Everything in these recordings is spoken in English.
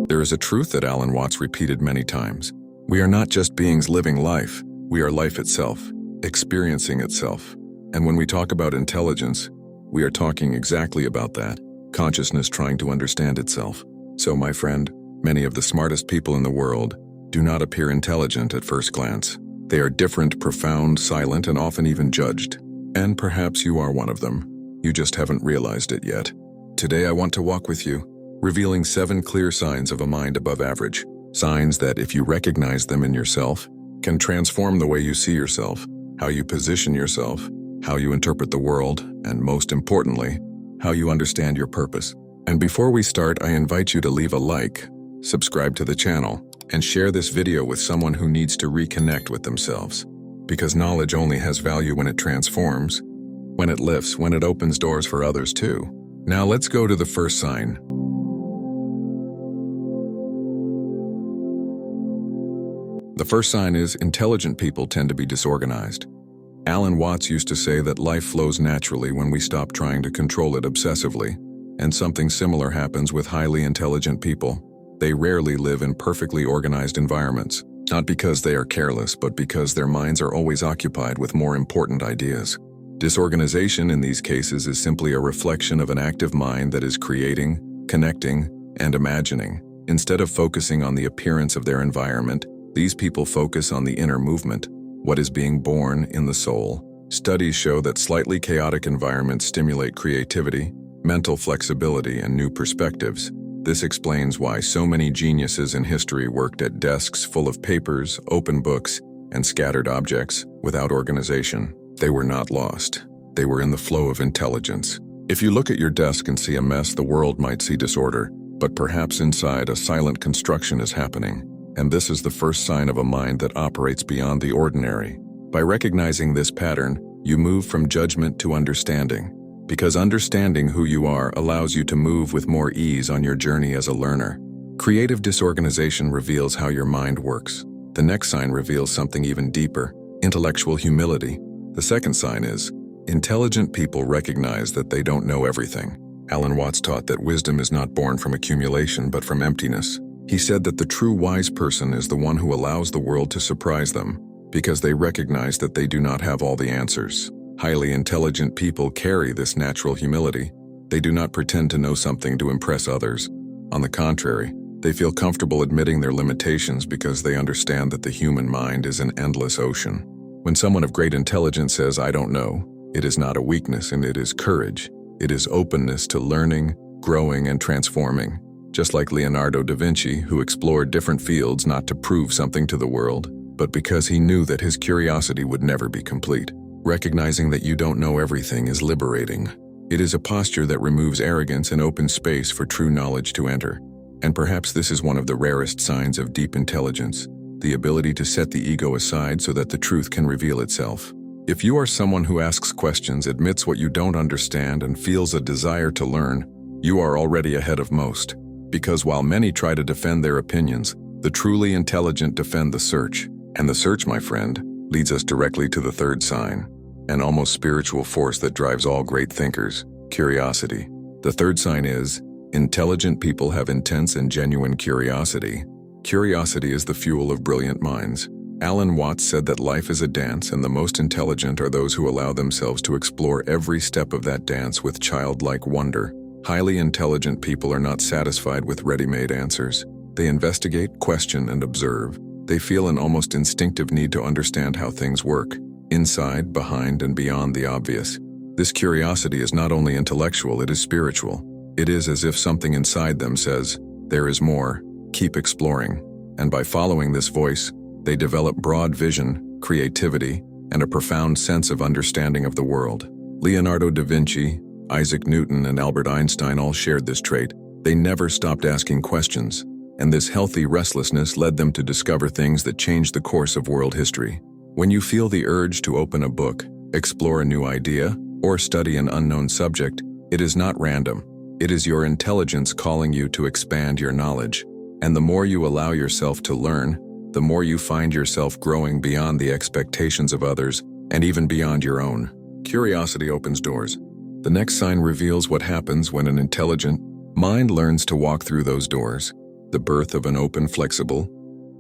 There is a truth that Alan Watts repeated many times. We are not just beings living life, we are life itself, experiencing itself. And when we talk about intelligence, we are talking exactly about that, consciousness trying to understand itself. So, my friend, many of the smartest people in the world do not appear intelligent at first glance. They are different, profound, silent, and often even judged. And perhaps you are one of them. You just haven't realized it yet. Today I want to walk with you, revealing 7 clear signs of a mind above average. Signs that, if you recognize them in yourself, can transform the way you see yourself, how you position yourself, how you interpret the world, and most importantly, how you understand your purpose. And before we start, I invite you to leave a like, subscribe to the channel, and share this video with someone who needs to reconnect with themselves. Because knowledge only has value when it transforms, when it lifts, when it opens doors for others too. Now let's go to the first sign. The first sign is intelligent people tend to be disorganized. Alan Watts used to say that life flows naturally when we stop trying to control it obsessively, and something similar happens with highly intelligent people. They rarely live in perfectly organized environments, not because they are careless, but because their minds are always occupied with more important ideas. Disorganization in these cases is simply a reflection of an active mind that is creating, connecting, and imagining. Instead of focusing on the appearance of their environment, these people focus on the inner movement, what is being born in the soul. Studies show that slightly chaotic environments stimulate creativity, mental flexibility, and new perspectives. This explains why so many geniuses in history worked at desks full of papers, open books, and scattered objects without organization. They were not lost. They were in the flow of intelligence. If you look at your desk and see a mess, the world might see disorder, but perhaps inside a silent construction is happening. And this is the first sign of a mind that operates beyond the ordinary. By recognizing this pattern, you move from judgment to understanding. Because understanding who you are allows you to move with more ease on your journey as a learner. Creative disorganization reveals how your mind works. The next sign reveals something even deeper, intellectual humility. The second sign is, intelligent people recognize that they don't know everything. Alan Watts taught that wisdom is not born from accumulation but from emptiness. He said that the true wise person is the one who allows the world to surprise them, because they recognize that they do not have all the answers. Highly intelligent people carry this natural humility. They do not pretend to know something to impress others. On the contrary, they feel comfortable admitting their limitations because they understand that the human mind is an endless ocean. When someone of great intelligence says, "I don't know," it is not a weakness, and it is courage. It is openness to learning, growing, and transforming. Just like Leonardo da Vinci, who explored different fields not to prove something to the world, but because he knew that his curiosity would never be complete. Recognizing that you don't know everything is liberating. It is a posture that removes arrogance and opens space for true knowledge to enter. And perhaps this is one of the rarest signs of deep intelligence, the ability to set the ego aside so that the truth can reveal itself. If you are someone who asks questions, admits what you don't understand, and feels a desire to learn, you are already ahead of most. Because while many try to defend their opinions, the truly intelligent defend the search. And the search, my friend, leads us directly to the third sign, an almost spiritual force that drives all great thinkers: curiosity. The third sign is, intelligent people have intense and genuine curiosity. Curiosity is the fuel of brilliant minds. Alan Watts said that life is a dance, and the most intelligent are those who allow themselves to explore every step of that dance with childlike wonder. Highly intelligent people are not satisfied with ready-made answers. They investigate, question, and observe. They feel an almost instinctive need to understand how things work, inside, behind, and beyond the obvious. This curiosity is not only intellectual, it is spiritual. It is as if something inside them says, "There is more, keep exploring." And by following this voice, they develop broad vision, creativity, and a profound sense of understanding of the world. Leonardo da Vinci, Isaac Newton, and Albert Einstein all shared this trait. They never stopped asking questions, and this healthy restlessness led them to discover things that changed the course of world history. When you feel the urge to open a book, explore a new idea, or study an unknown subject, it is not random. It is your intelligence calling you to expand your knowledge. And the more you allow yourself to learn, the more you find yourself growing beyond the expectations of others and even beyond your own. Curiosity opens doors. The next sign reveals what happens when an intelligent mind learns to walk through those doors. the birth of an open, flexible,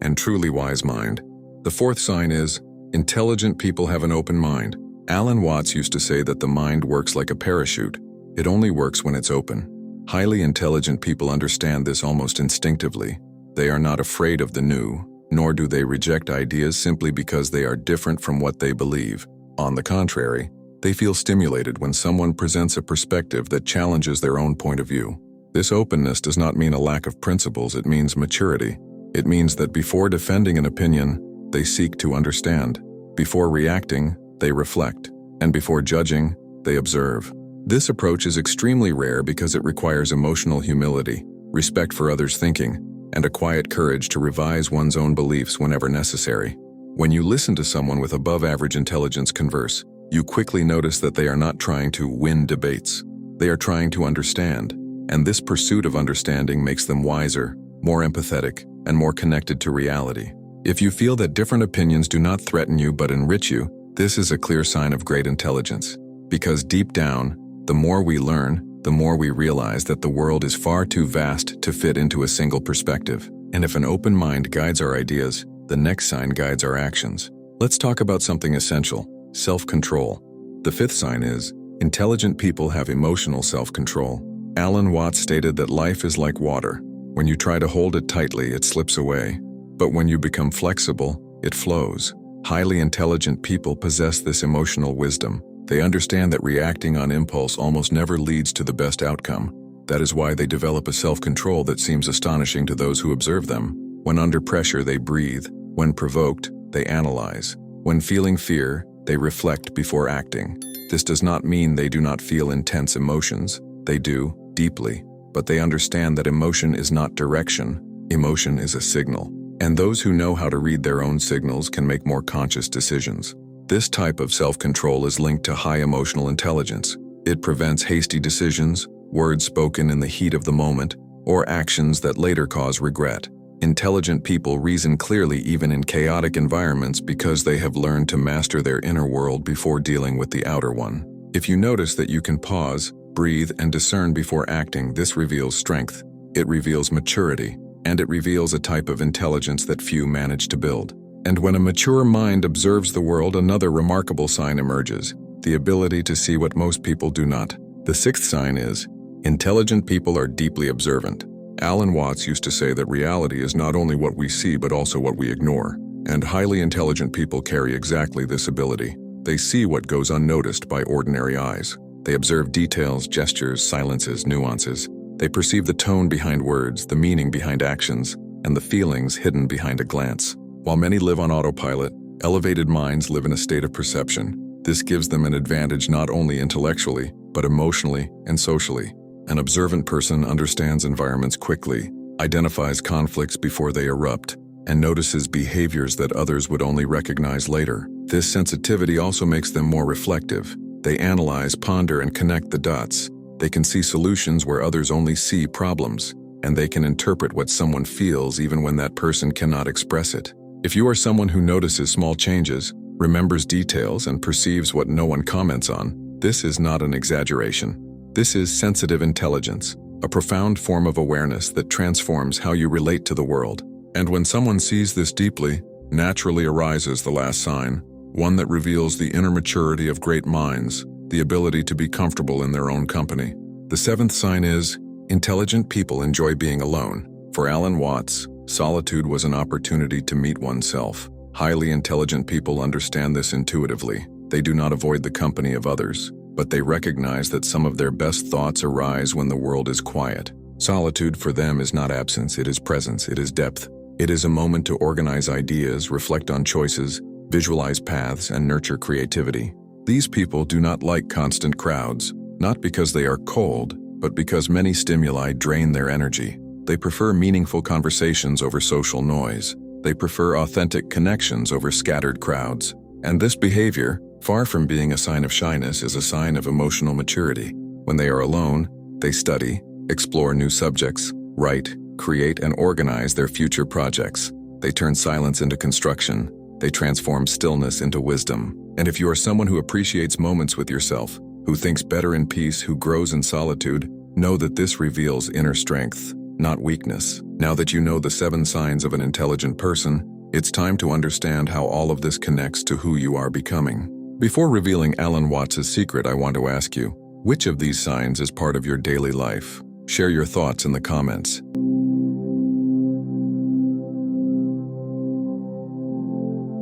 and truly wise mind. The fourth sign is, intelligent people have an open mind. Alan Watts used to say that the mind works like a parachute. It only works when it's open. Highly intelligent people understand this almost instinctively. They are not afraid of the new, nor do they reject ideas simply because they are different from what they believe. On the contrary, they feel stimulated when someone presents a perspective that challenges their own point of view. This openness does not mean a lack of principles, it means maturity. It means that before defending an opinion, they seek to understand. Before reacting, they reflect. And before judging, they observe. This approach is extremely rare because it requires emotional humility, respect for others' thinking, and a quiet courage to revise one's own beliefs whenever necessary. When you listen to someone with above-average intelligence converse, you quickly notice that they are not trying to win debates. They are trying to understand, and this pursuit of understanding makes them wiser, more empathetic, and more connected to reality. If you feel that different opinions do not threaten you but enrich you, this is a clear sign of great intelligence. Because deep down, the more we learn, the more we realize that the world is far too vast to fit into a single perspective. And if an open mind guides our ideas, the next sign guides our actions. Let's talk about something essential: self-control. The fifth sign is, intelligent people have emotional self-control. Alan Watts stated that life is like water. When you try to hold it tightly, it slips away. But when you become flexible, it flows. Highly intelligent people possess this emotional wisdom. They understand that reacting on impulse almost never leads to the best outcome. That is why they develop a self-control that seems astonishing to those who observe them. When under pressure, they breathe. When provoked, they analyze. When feeling fear, they reflect before acting. This does not mean they do not feel intense emotions. They do, deeply. But they understand that emotion is not direction. Emotion is a signal. And those who know how to read their own signals can make more conscious decisions. This type of self-control is linked to high emotional intelligence. It prevents hasty decisions, words spoken in the heat of the moment, or actions that later cause regret. Intelligent people reason clearly even in chaotic environments because they have learned to master their inner world before dealing with the outer one. If you notice that you can pause, breathe, and discern before acting, this reveals strength. It reveals maturity, and it reveals a type of intelligence that few manage to build. And when a mature mind observes the world, another remarkable sign emerges: the ability to see what most people do not. The sixth sign is, intelligent people are deeply observant. Alan Watts used to say that reality is not only what we see but also what we ignore. And highly intelligent people carry exactly this ability. They see what goes unnoticed by ordinary eyes. They observe details, gestures, silences, nuances. They perceive the tone behind words, the meaning behind actions, and the feelings hidden behind a glance. While many live on autopilot, elevated minds live in a state of perception. This gives them an advantage not only intellectually, but emotionally and socially. An observant person understands environments quickly, identifies conflicts before they erupt, and notices behaviors that others would only recognize later. This sensitivity also makes them more reflective. They analyze, ponder, and connect the dots. They can see solutions where others only see problems, and they can interpret what someone feels even when that person cannot express it. If you are someone who notices small changes, remembers details, and perceives what no one comments on, this is not an exaggeration. This is sensitive intelligence, a profound form of awareness that transforms how you relate to the world. And when someone sees this deeply, naturally arises the last sign, one that reveals the inner maturity of great minds, the ability to be comfortable in their own company. The seventh sign is, intelligent people enjoy being alone. For Alan Watts, solitude was an opportunity to meet oneself. Highly intelligent people understand this intuitively. They do not avoid the company of others, but they recognize that some of their best thoughts arise when the world is quiet. Solitude for them is not absence, it is presence, it is depth. It is a moment to organize ideas, reflect on choices, visualize paths, and nurture creativity. These people do not like constant crowds, not because they are cold, but because many stimuli drain their energy. They prefer meaningful conversations over social noise. They prefer authentic connections over scattered crowds. And this behavior, far from being a sign of shyness, is a sign of emotional maturity. When they are alone, they study, explore new subjects, write, create, and organize their future projects. They turn silence into construction. They transform stillness into wisdom. And if you are someone who appreciates moments with yourself, who thinks better in peace, who grows in solitude, know that this reveals inner strength, not weakness. Now that you know the 7 signs of an intelligent person, it's time to understand how all of this connects to who you are becoming. Before revealing Alan Watts' secret, I want to ask you, which of these signs is part of your daily life? Share your thoughts in the comments.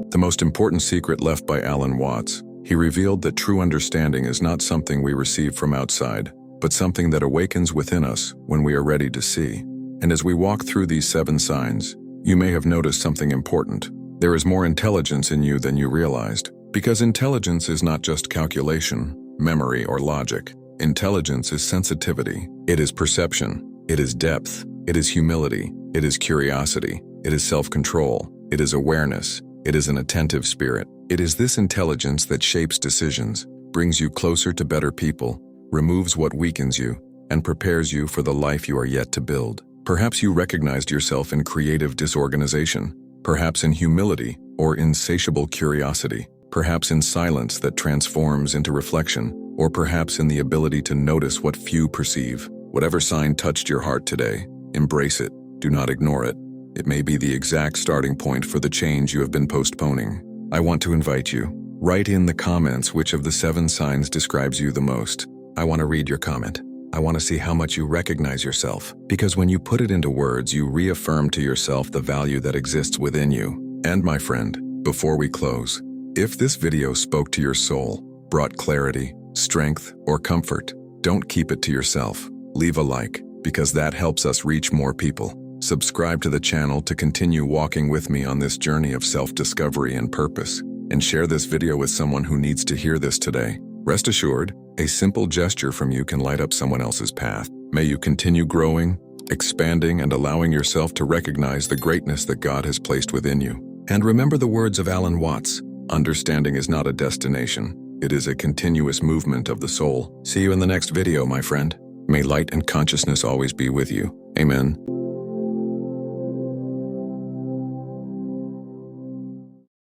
The most important secret left by Alan Watts. He revealed that true understanding is not something we receive from outside, but something that awakens within us when we are ready to see. And as we walk through these 7 signs, you may have noticed something important. There is more intelligence in you than you realized. Because intelligence is not just calculation, memory, or logic. Intelligence is sensitivity. It is perception. It is depth. It is humility. It is curiosity. It is self-control. It is awareness. It is an attentive spirit. It is this intelligence that shapes decisions, brings you closer to better people, removes what weakens you, and prepares you for the life you are yet to build. Perhaps you recognized yourself in creative disorganization, perhaps in humility or insatiable curiosity, perhaps in silence that transforms into reflection, or perhaps in the ability to notice what few perceive. Whatever sign touched your heart today, embrace it. Do not ignore it. It may be the exact starting point for the change you have been postponing. I want to invite you. Write in the comments which of the 7 signs describes you the most. I want to read your comment. I want to see how much you recognize yourself, because when you put it into words, you reaffirm to yourself the value that exists within you. And my friend, before we close, if this video spoke to your soul, brought clarity, strength, or comfort, don't keep it to yourself. Leave a like, because that helps us reach more people. Subscribe to the channel to continue walking with me on this journey of self-discovery and purpose, and share this video with someone who needs to hear this today. Rest assured, a simple gesture from you can light up someone else's path. May you continue growing, expanding, and allowing yourself to recognize the greatness that God has placed within you. And remember the words of Alan Watts, understanding is not a destination. It is a continuous movement of the soul. See you in the next video, my friend. May light and consciousness always be with you. Amen.